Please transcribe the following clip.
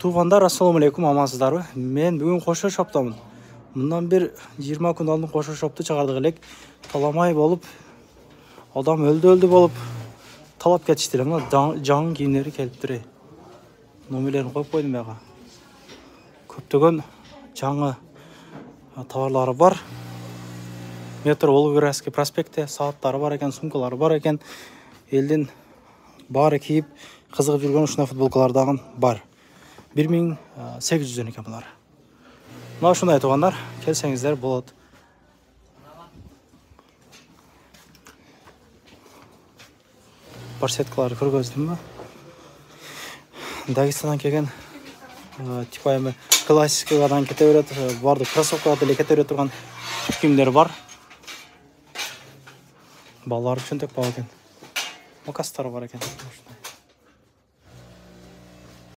Туугандар, ассаламу алейкум, амансыздарбы? Мен бүгүн Кошо Шоптомун. Мындан бир 20 күн алдын Кошо Шопту чыгардык элек. Таламай болуп, адам өлдү болуп талап кетиштир. Мына жаңы кийимдери келиптир. Номерлерин коюп койдум буяга. Көптөгөн жаңы товарлары бар. Метро Волгоградский проспектте сааттары бар экен, сумкалары бар экен. Элдин баары кийип кызыгып жүргөн ушундай футболкалар дагы бар. 1800 ekan bular. Mana shunday tug'anlar, kelsangizlar bo'ladi. Barsetkalar ko'rgazdimmi? Dagestondan kelgan tipa эми klassikadan ketaveradi, bardek krossovkalar эле ketaverib turgan kiyimler бар. Балалар үчүн тек бар экен. Мокастар бар экен.